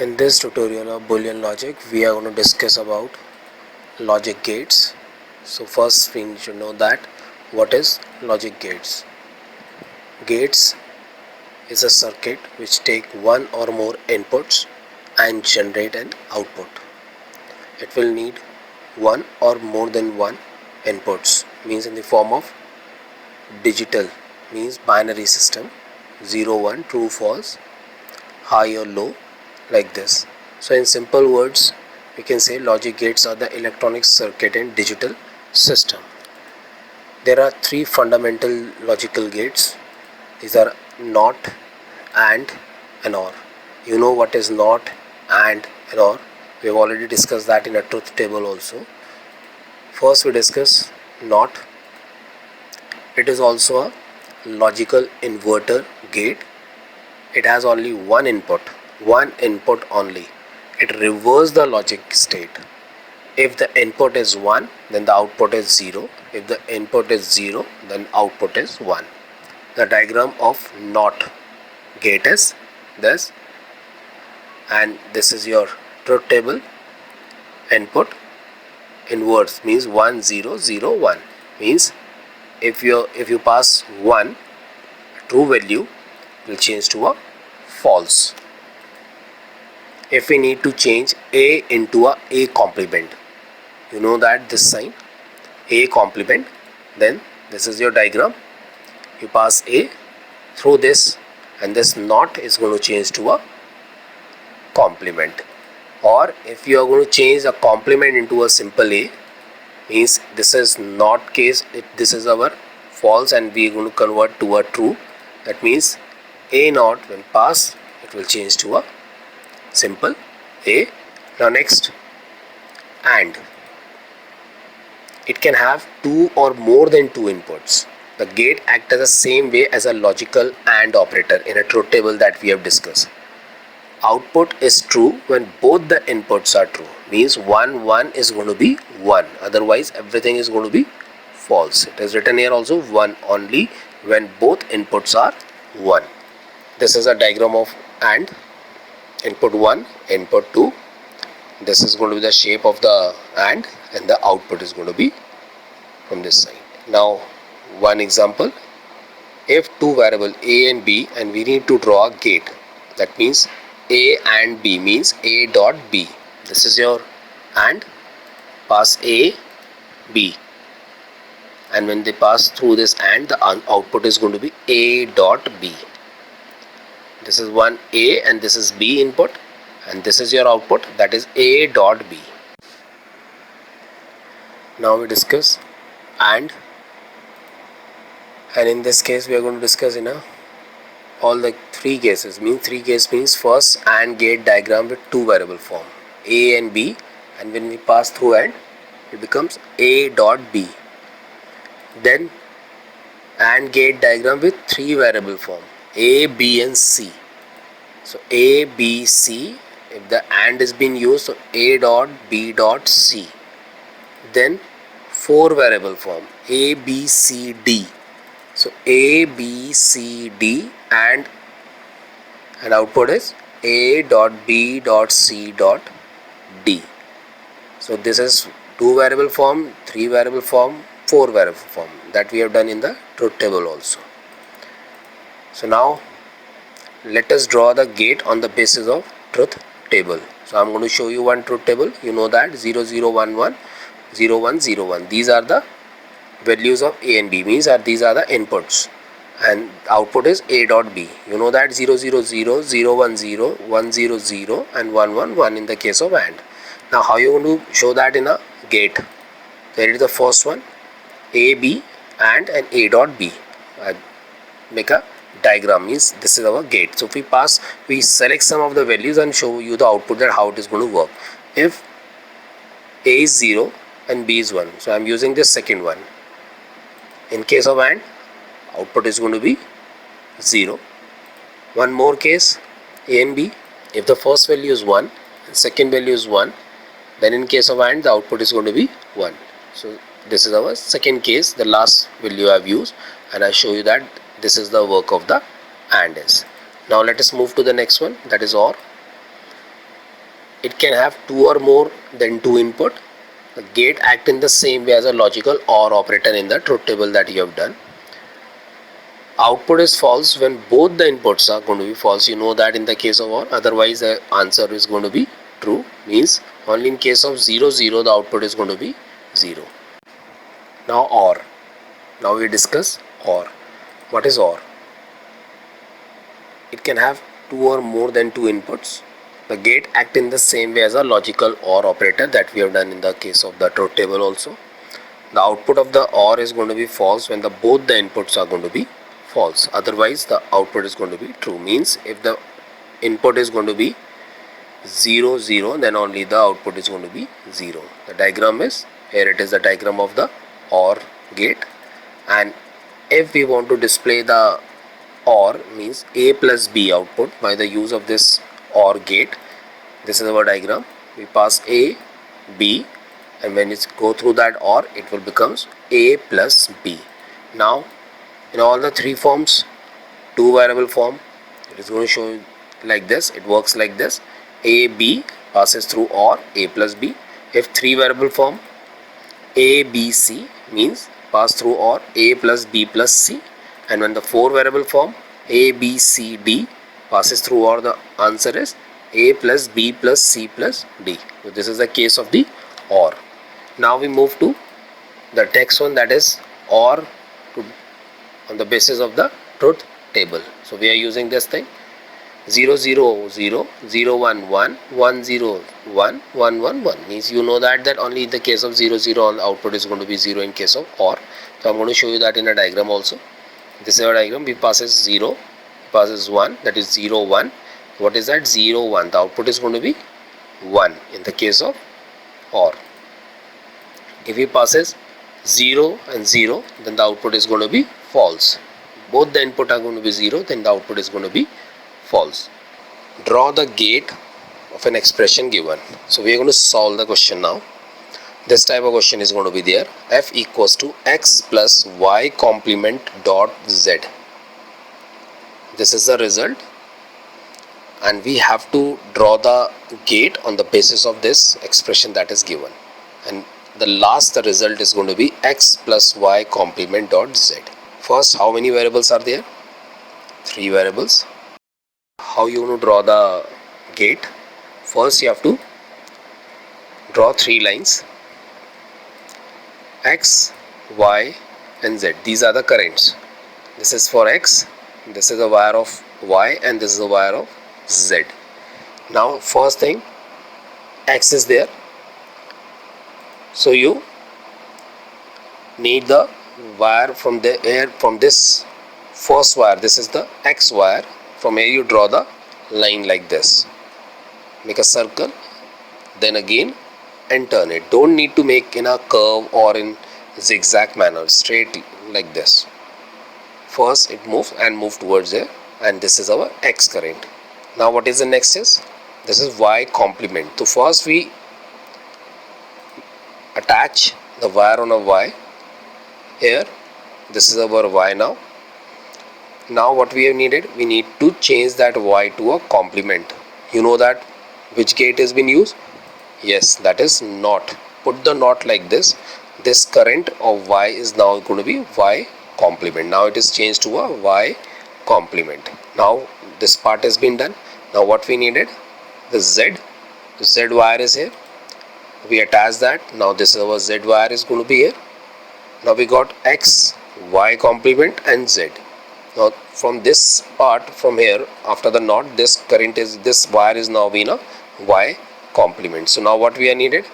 In this tutorial of Boolean logic, we are going to discuss about logic gates. So first we need to know that what is logic gates. Gates is a circuit which take one or more inputs and generate an output. It will need one or more than one inputs, means in the form of digital, means binary system, 0 1, true false, high or low, like this. So in simple words, we can say logic gates are the electronic circuit in digital system. There are three fundamental logical gates. These are NOT, AND, and OR. You know what is NOT, AND, and OR. We have already discussed that in a truth table also. First we discuss NOT. It is also a logical inverter gate. It has only one input only. It reverses the logic state. If the input is 1, then the output is 0. If the input is 0, then output is 1. The diagram of NOT gate is this, and this is your truth table. Input inverse means 1 0 0 1, means if you pass 1, true value will change to a false. If we need to change A into a complement, you know that this sign A complement, then this is your diagram. You pass A through this, and this NOT is going to change to a complement. Or if you are going to change a complement into a simple A, means this is NOT case, this is our false, and we are going to convert to a true. That means A NOT when pass, it will change to a simple A. Now next, AND. It can have two or more than two inputs. The gate acts as the same way as a logical AND operator in a truth table that we have discussed. Output is true when both the inputs are true, means 1 1 is going to be 1, otherwise everything is going to be false. It is written here also 1 only when both inputs are 1. This is a diagram of AND. Input 1, input 2. This is going to be the shape of the AND, and the output is going to be from this side. Now one example, if two variable A and B, and we need to draw a gate, that means A and B, means A dot B. This is your AND, pass A, B, and when they pass through this AND, the output is going to be A dot B. This is one A and this is B input, and this is your output, that is A dot B. Now we discuss AND, and in this case we are going to discuss in all the three cases. Three cases means first AND gate diagram with two variable form, A and B, and when we pass through AND, it becomes A dot B. Then AND gate diagram with three variable form, A, B and C. So A, B, C, if the AND is being used, so A dot B dot C. Then four variable form, A, B, C, D. So A, B, C, D, and output is A dot B dot C dot D. So this is two variable form, three variable form, four variable form, that we have done in the truth table also. So now let us draw the gate on the basis of truth table. So I am going to show you one truth table. You know that 0 0 1 1 0 1 0 1. These are the values of A and B, means these are the inputs, and output is A dot B. You know that 0 0 0 0 1 0 1 0 0 and 1 1 1 in the case of AND. Now how you going to show that in a gate? There is the first one, A, B, and A dot B. Make a diagram, means this is our gate. So if we select some of the values and show you the output, that how it is going to work. If A is 0 and B is 1, so I am using this second one. In case of AND, output is going to be 0. One more case, A and B, if the first value is 1 and second value is 1, then in case of AND, the output is going to be 1. So this is our second case, the last value I have used, and I show you that this is the work of the AND is. Now let us move to the next one, that is OR. it can have two or more than two input. The gate act in the same way as a logical OR operator in the truth table that you have done. Output is false when both the inputs are going to be false. You know that in the case of OR, otherwise the answer is going to be true. Means only in case of 0 0 the output is going to be 0. Now OR. Now we discuss OR. What is OR? It can have two or more than two inputs. The gate act in the same way as a logical OR operator that we have done in the case of the truth table also. The output of the OR is going to be false when both the inputs are going to be false. Otherwise the output is going to be true. Means if the input is going to be 0 0, then only the output is going to be 0. The diagram is here. It is the diagram of the OR gate, and if we want to display the OR, means A plus B output by the use of this OR gate, this is our diagram. We pass A, B, and when it go through that OR, it will becomes A plus B. Now in all the three forms, two variable form, it is going to show like this. It works like this. A, B passes through OR A plus B. If three variable form, A, B, C means pass through OR A plus B plus C. And when the four variable form, A, B, C, D passes through OR, the answer is A plus B plus C plus D. So this is the case of the OR. Now we move to the next one, that is OR on the basis of the truth table. So we are using this thing 0 0 0 0 1 1 1 0 1 1 1 1, means you know that only in the case of 0 0 all output is going to be 0 in case of OR. So I'm going to show you that in a diagram also. This is our diagram. B passes 0, passes 1, that is 0 1. What is that? 0 1. The output is going to be 1 in the case of OR. If he passes 0 and 0, then the output is going to be false. Both the input are going to be 0, then the output is going to be false. Draw the gate of an expression given. So we are going to solve the question now. This type of question is going to be there. F equals to x plus y complement dot z. This is the result, and we have to draw the gate on the basis of this expression that is given. And the result is going to be x plus y complement dot z. First, how many variables are there? 3 variables. How you want to draw the gate? First you have to draw 3 lines, x, y and z. These are the currents. This is for x, this is a wire of y, and this is a wire of z. Now first thing, x is there, so you need the wire from this first wire. This is the x wire. From here you draw the line like this, make a circle, then again and turn it. Don't need to make in a curve or in zigzag manner, straight like this. First it moves and move towards there, and this is our x current. Now what is the next is, this is y complement. So first we attach the wire on a y here. This is our y now. Now what we have needed, we need to change that y to a complement. You know that which gate has been used? Yes, that is NOT. Put the NOT like this. This current of y is now going to be y complement. Now it is changed to a y complement. Now this part has been done. Now what we needed, the z wire is here. We attach that. Now this is our z wire is going to be here. Now we got x, y complement and z. Now from this part, from here, after the NOT, this wire is now being a y complement. So now what we are needed,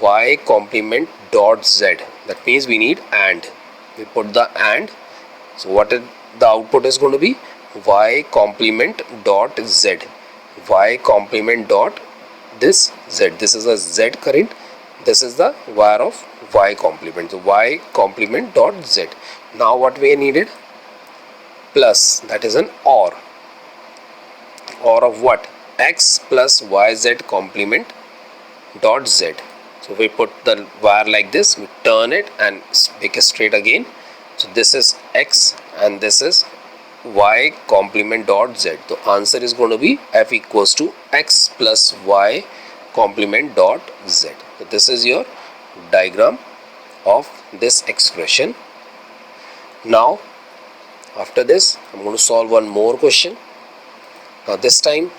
y complement dot z. That means we need AND. We put the AND. So what is the output is going to be, y complement dot z. Y complement dot this z. This is a z current. This is the wire of y complement. So y complement dot z. Now what we needed, plus, that is an OR. OR of what? X plus yz complement dot z. So we put the wire like this, we turn it and make it straight again. So this is x and this is y complement dot z. The answer is going to be F equals to x plus y complement dot z. So this is your diagram of this expression. Now after this I'm going to solve one more question. Now this time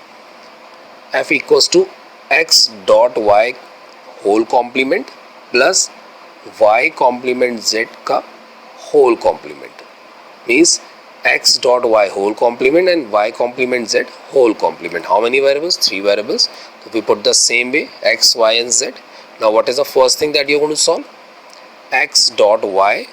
f equals to x dot y whole complement plus y complement z का whole complement, means x dot y whole complement and y complement z whole complement. How many variables? 3 variables. So we put the same way, x, y and z. Now what is the first thing that you're going to solve? X dot y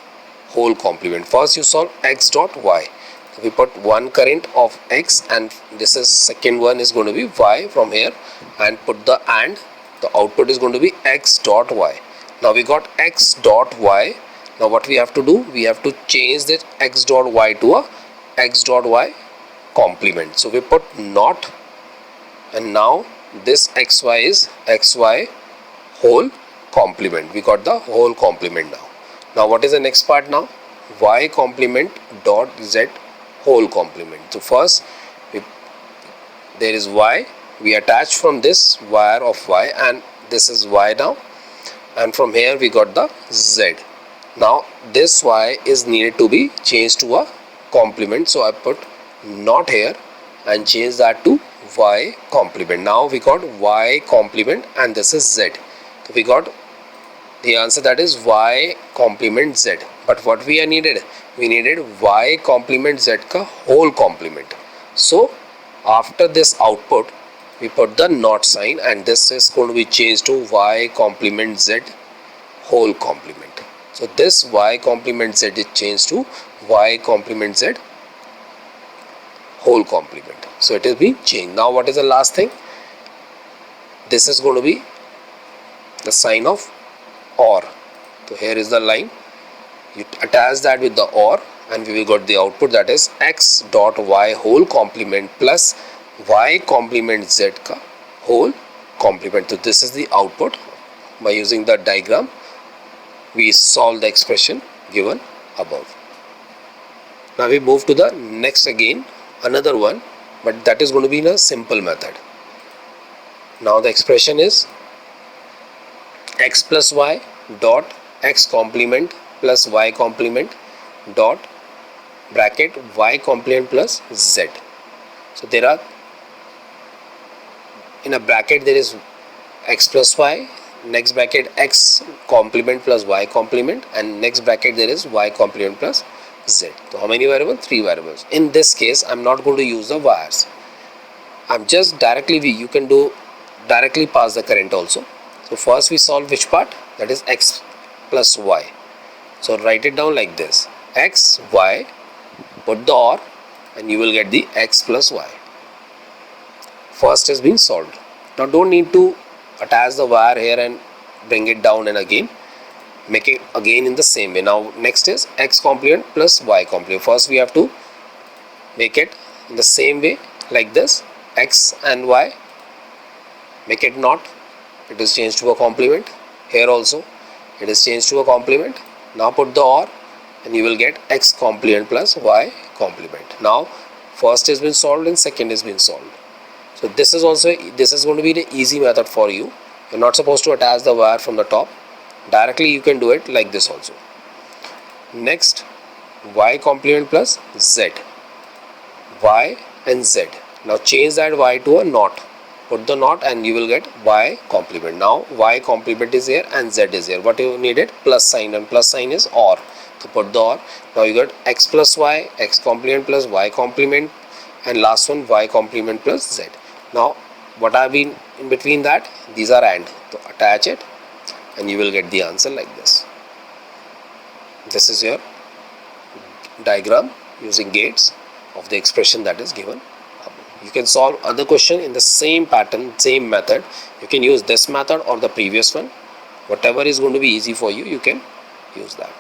whole complement. First you solve x dot y. So we put one current of x and this is second one is going to be y from here, and put the and. The output is going to be x dot y. Now we got x dot y. Now what we have to do? We have to change that x dot y to a x dot y complement. So we put not, and now this xy is xy whole complement. We got the whole complement now. Now what is the next part now? Y complement dot z whole complement. So first there is y, we attach from this wire of y, and this is y now, and from here we got the z. Now this y is needed to be changed to a complement, so I put not here and change that to y complement. Now we got y complement and this is z. So we got the answer, that is y complement z. But what we needed? We needed y complement z ka whole complement. So after this output we put the not sign, and this is going to be changed to y complement z whole complement. So this y complement z is changed to y complement z whole complement. So it is being changed. Now what is the last thing? This is going to be the sign of OR. So here is the line. You attach that with the OR and we will get the output, that is x dot y whole complement plus y complement z ka whole complement. So this is the output. By using the diagram we solve the expression given above. Now we move to the next again, another one, but that is going to be in a simple method. Now the expression is x plus y dot x complement plus y complement dot bracket y complement plus z. So there are, in a bracket there is x plus y, next bracket x complement plus y complement, and next bracket there is y complement plus z. So how many variables? 3 variables. In this case I'm not going to use the wires. I'm just directly, you can do directly pass the current also. So first we solve which part? That is x plus y. So write it down like this, x, y, put the OR and you will get the x plus y. First has been solved. Now don't need to attach the wire here and bring it down, and again make it again in the same way. Now next is x complement plus y complement. First we have to make it in the same way like this, x and y, make it not, it is changed to a complement. Here also it is changed to a complement. Now put the OR and you will get x complement plus y complement. Now first has been solved and second has been solved. So this is going to be the easy method for you. You're not supposed to attach the wire from the top. Directly you can do it like this also. Next, y complement plus z, y and z. Now change that y to a not, put the not and you will get y complement. Now y complement is here and z is here. What you needed? Plus sign, and plus sign is OR. So put the OR. Now you get x plus y, x complement plus y complement, and last one y complement plus z. Now what have been in between that? These are AND. So attach it and you will get the answer like this. This is your diagram using gates of the expression that is given. You can solve other question in the same pattern, same method. You can use this method or the previous one. Whatever is going to be easy for you, you can use that.